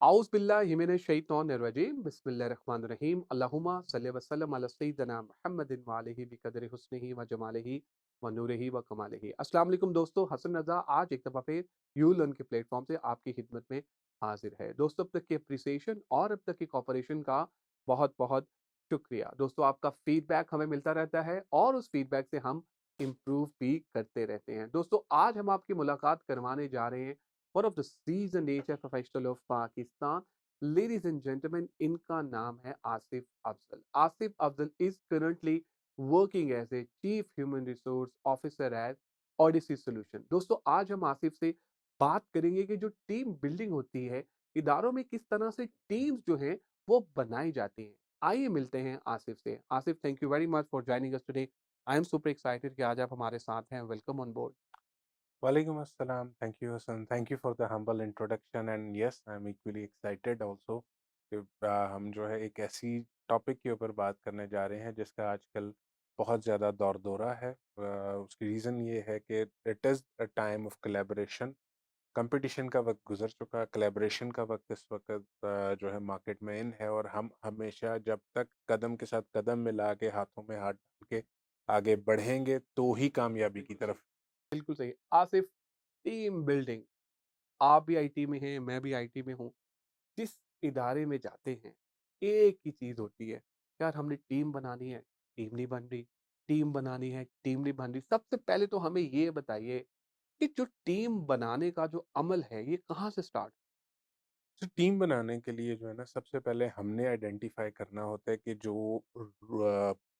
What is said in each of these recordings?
औज़ बिल्लाहि मिनश शैतानिर रजीम बिस्मिल्लाहिर रहमानिर रहीम अल्लाहुम्मा सल्लि व सल्लिम अला सय्यिदिना मुहम्मदिन व आलिहि बिक़द्रि हुस्निही व जमालिही व नूरिही व कमालिही। अस्सलाम वालेकुम दोस्तों, हसन रज़ा आज एक दफ़ा फिर यू लर्न के प्लेटफ़ॉर्म से आपकी खिदमत में हाज़िर है। दोस्तों अब तक की एप्रिसिएशन और अब तक की कोऑपरेशन का बहुत-बहुत शुक्रिया। दोस्तों आपका फ़ीडबैक हमें मिलता रहता है और उस फ़ीडबैक से हम इम्प्रूव भी करते रहते हैं। दोस्तों आज हम आपकी मुलाकात करवाने जा रहे हैं one of the seasoned HR professional of Pakistan. Ladies and gentlemen, इनका नाम है Asif Afzal. Asif Afzal is currently working as a Chief Human Resource Officer at Odyssey Solution। दोस्तों आज हम आसिफ से बात करेंगे कि जो टीम बिल्डिंग होती है, इदारों में किस तरह से टीम्स जो हैं वो बनाई जाती हैं। आइए मिलते हैं आसिफ से। Asif, thank you very much for joining us today. I am super excited कि आज आप हमारे साथ हैं। Welcome on board. Walaikum assalam. Thank you, Hassan. Thank you for the humble introduction. And yes, I'm equally excited also कि हम जो है एक ऐसी टॉपिक के ऊपर बात करने जा रहे हैं जिसका आजकल बहुत ज़्यादा दौर दौरा है। उसकी रीज़न ये है कि it is a time of collaboration. Competition का वक्त गुजर चुका, कोलैबोरेशन का वक्त इस वक्त जो है मार्केट में इन है और हम हमेशा जब तक कदम के साथ कदम मिला के हाथों में हाथ डाल के आगे बढ़ेंगे तो ही कामयाबी की तरफ। बिल्कुल सही। आसिफ, टीम बिल्डिंग, आप भी आईटी में हैं, मैं भी आईटी में हूँ। जिस इदारे में जाते हैं, एक ही चीज़ होती है, यार हमने टीम बनानी है, टीम नहीं बन रही, टीम बनानी है, टीम नहीं बन रही। सबसे पहले तो हमें ये बताइए कि जो टीम बनाने का जो अमल है, ये कहाँ से स्टार्ट? तो टीम बनाने के लिए जो है ना सबसे पहले हमने आइडेंटिफाई करना होता है कि जो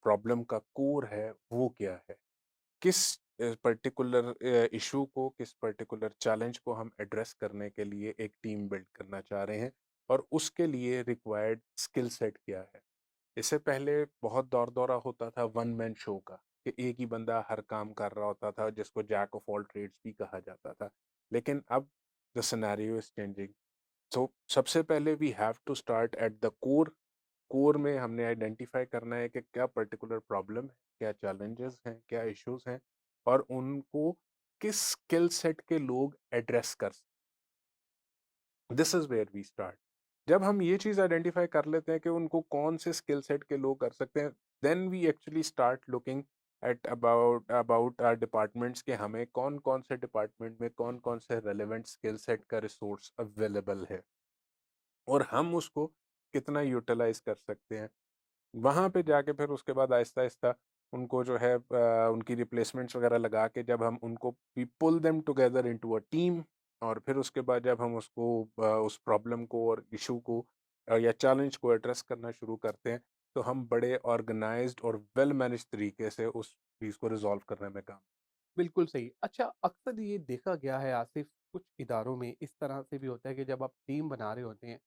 प्रॉब्लम का कोर है वो क्या है, किस पर्टिकुलर इशू को, किस पर्टिकुलर चैलेंज को हम एड्रेस करने के लिए एक टीम बिल्ड करना चाह रहे हैं और उसके लिए रिक्वायर्ड स्किल सेट क्या है। इससे पहले बहुत दौर दौरा होता था वन मैन शो का कि एक ही बंदा हर काम कर रहा होता था जिसको जैक ऑफ ऑल ट्रेड्स भी कहा जाता था। लेकिन अब the scenario is changing. So सबसे पहले we have to start at the core. Core में हमने आइडेंटिफाई करना है कि क्या पर्टिकुलर प्रॉब्लम है, क्या चैलेंजेस हैं, क्या इश्यूज हैं और उनको किस स्किल सेट के लोग एड्रेस कर। This is where we start. जब हम ये चीज आइडेंटिफाई कर लेते हैं कि उनको कौन से स्किल सेट के लोग कर सकते हैं, then we actually start looking at about about our departments के हमें कौन कौन से डिपार्टमेंट में कौन कौन से रेलेवेंट स्किल सेट का रिसोर्स अवेलेबल है और हम उसको कितना यूटिलाइज कर सकते हैं। वहाँ पे जाके फिर उसके बाद आहिस्ता-आहिस्ता उनको जो है उनकी रिप्लेसमेंट्स वगैरह लगा के जब हम उनको we pull them together into a team और फिर उसके बाद जब हम उसको उस प्रॉब्लम को और इशू को या चैलेंज को एड्रेस करना शुरू करते हैं, तो हम बड़े ऑर्गेनाइज्ड और वेल मैनेज्ड तरीके से उस चीज़ को रिज़ॉल्व करने में काम। बिल्कुल सही। अच्छा, अक्सर ये देखा गया है आसिफ, कुछ इदारों में इस तरह से भी होता है कि जब आप टीम बना रहे होते हैं,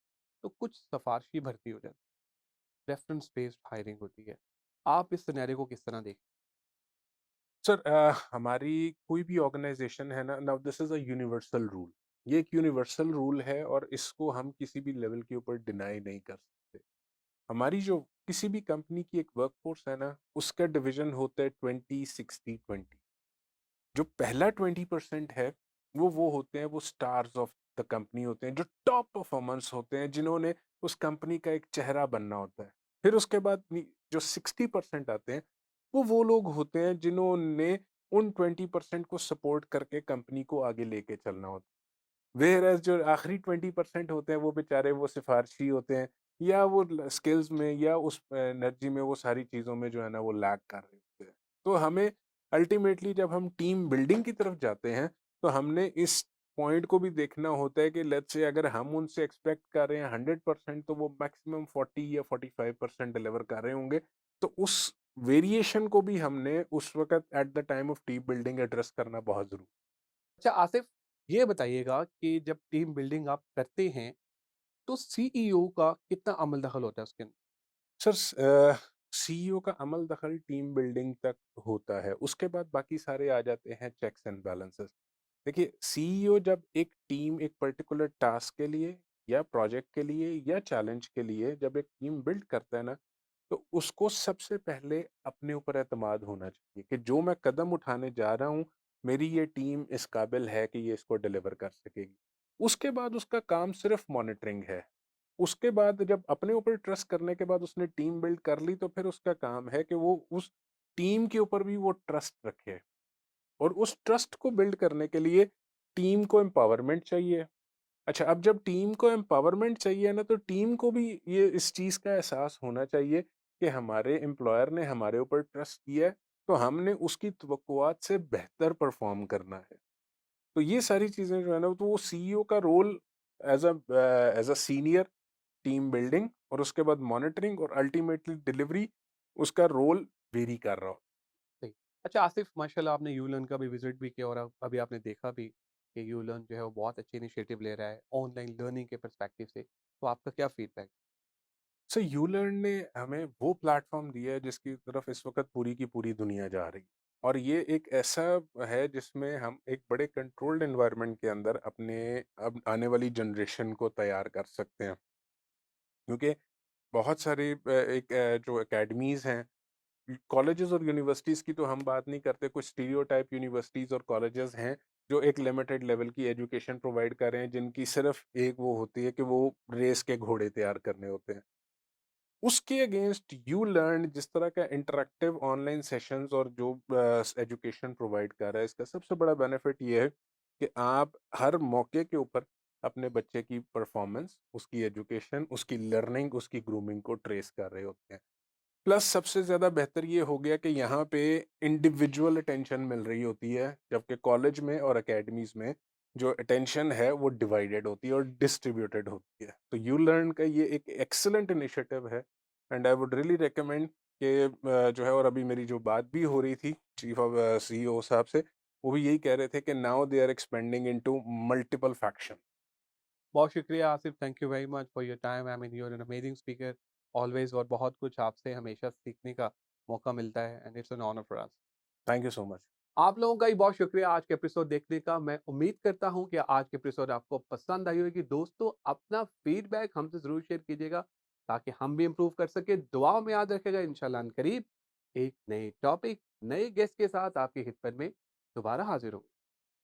तो कुछ सिफ़ारशी भर्ती हो जाती है, रेफ़रेंस बेस्ड हायरिंग होती है। आप इस सिनेरियो को किस तरह देखते हैं? सर हमारी कोई भी ऑर्गेनाइजेशन है ना, now this is a universal rule. ये एक यूनिवर्सल रूल है और इसको हम किसी भी लेवल के ऊपर डिनाई नहीं कर सकते। हमारी जो किसी भी कंपनी की एक वर्कफोर्स है ना, उसका डिवीजन होता है 20-60-20। जो पहला 20% है, वो होते हैं, वो स्टार्स ऑफ द कंपनी होते हैं, जो टॉप परफॉर्मर्स होते हैं, जिन्होंने उस कंपनी का एक चेहरा बनना होता है। फिर उसके बाद जो 60% आते हैं, वो लोग होते हैं जिन्होंने उन 20% को सपोर्ट करके कंपनी को आगे लेके चलना होता है। व्हेयरएज़ जो आखिरी 20% होते हैं वो बेचारे वो सिफारशी होते हैं या वो स्किल्स में या उस एनर्जी में वो सारी चीज़ों में जो है ना वो लैग कर रहे होते हैं। तो हमें अल्टीमेटली जब हम टीम बिल्डिंग की तरफ जाते हैं तो हमने इस पॉइंट को भी देखना होता है कि लेट्स से अगर हम उनसे एक्सपेक्ट कर रहे हैं 100% तो वो मैक्सिमम 40 या 45% डिलीवर कर रहे होंगे। तो उस वेरिएशन को भी हमने उस वक्त at the time of team building address करना बहुत जरूरी। अच्छा आसिफ, ये बताइएगा कि जब टीम बिल्डिंग आप करते हैं, तो सीईओ का कितना अमल दखल होता है उसके अंदर? सर सीईओ का अमल दखल टीम बिल्डिंग तक होता है, उसके बाद बाकी सारे आ जाते हैं चेक्स एंड बैलेंसेस। देखिए सीईओ जब एक टीम एक पर्टिकुलर टास्क के लिए या प्रोजेक्ट के लिए या चैलेंज के लिए जब एक टीम बिल्ड करता है ना, तो उसको सबसे पहले अपने ऊपर एतमाद होना चाहिए कि जो मैं कदम उठाने जा रहा हूँ, मेरी ये टीम इस काबिल है कि ये इसको डिलीवर कर सकेगी। उसके बाद उसका काम सिर्फ मॉनिटरिंग है। उसके बाद जब अपने ऊपर ट्रस्ट करने के बाद उसने टीम बिल्ड कर ली, तो फिर उसका काम है कि वो उस टीम के ऊपर भी वो ट्रस्ट रखे। और उस ट्रस्ट को बिल्ड करने के लिए टीम को एम्पावरमेंट चाहिए। अच्छा, अब जब टीम को एम्पावरमेंट चाहिए ना, तो टीम को भी ये इस चीज़ का एहसास होना चाहिए कि हमारे एम्प्लॉयर ने हमारे ऊपर ट्रस्ट किया है, तो हमने उसकी तवक्कुआत से बेहतर परफ़ॉर्म करना है। तो ये सारी चीज़ें जो है ना, तो वो सीईओ का role as a senior team building और उसके बाद मॉनिटरिंग और अल्टीमेटली डिलीवरी, उसका रोल वेरी कर रहा हो। सही। अच्छा आसिफ, माशाल्लाह आपने यूलर्न का भी विज़िट भी किया और अब अभी आपने देखा भी कि यूलर्न जो है वो बहुत अच्छी इनिशिएटिव ले रहा है ऑनलाइन लर्निंग के पर्सपेक्टिव से। तो आपका क्या फीडबैक? सो यूलर्न ने हमें वो प्लेटफ़ॉर्म दिया है जिसकी तरफ इस वक़्त पूरी की पूरी दुनिया जा रही है। और ये एक ऐसा है जिसमें हम एक बड़े कंट्रोल्ड एनवायरनमेंट के अंदर अपने अब आने वाली जनरेशन को तैयार कर सकते हैं। क्योंकि बहुत सारी जो एकेडमीज़ हैं, कॉलेजेस और यूनिवर्सिटीज़ की तो हम बात नहीं करते, कुछ स्टीरियोटाइप यूनिवर्सिटीज़ और कॉलेजेस हैं, जो एक लिमिटेड लेवल की एजुकेशन प्रोवाइड कर रहे हैं, जिनकी सिर्फ़ एक वो होती है कि वो रेस के घोड़े तैयार करने होते हैं। उसके अगेंस्ट यू लर्न जिस तरह का इंटरैक्टिव ऑनलाइन सेशंस और जो एजुकेशन प्रोवाइड कर रहा है, इसका सबसे बड़ा बेनिफिट ये है कि आप हर मौके के ऊपर अपने बच्चे की परफॉर्मेंस, उसकी एजुकेशन, उसकी लर्निंग, उसकी ग्रूमिंग को ट्रेस कर रहे होते हैं। प्लस सबसे ज़्यादा बेहतर ये हो गया कि यहाँ पे इंडिविजुअल अटेंशन मिल रही होती है, जबकि कॉलेज में और एकेडमीज़ में जो अटेंशन है वो डिवाइडेड होती है और डिस्ट्रीब्यूटेड होती है। तो यू लर्न का ये एक एक्सीलेंट इनिशिएटिव है and I would really recommend कि जो है, और अभी मेरी जो बात भी हो रही थी चीफ ऑफ सीईओ साहब से, वो भी यही कह रहे थे कि now they are expanding into multiple faction. बहुत शुक्रिया Asif, thank you very much for your time. I mean you are an amazing speaker always, और बहुत कुछ आपसे हमेशा सीखने का मौका मिलता है and it's an honour for us. Thank you so much. आप लोगों का भी बहुत शुक्रिया आज के एपिसोड देखने का। मैं उम्मीद करता हूँ कि आज के एपिसोड आपको पसंद आई होगी। दोस्तों, अपना फीडबैक हमसे ज़रूर शेयर कीजिएगा ताकि हम भी इम्प्रूव कर सकें। दुआओं में याद रखिएगा, इंशाल्लाह अनकरीब एक नए टॉपिक, नए गेस्ट के साथ आपकी खिदमत में दोबारा हाज़िर होंगे।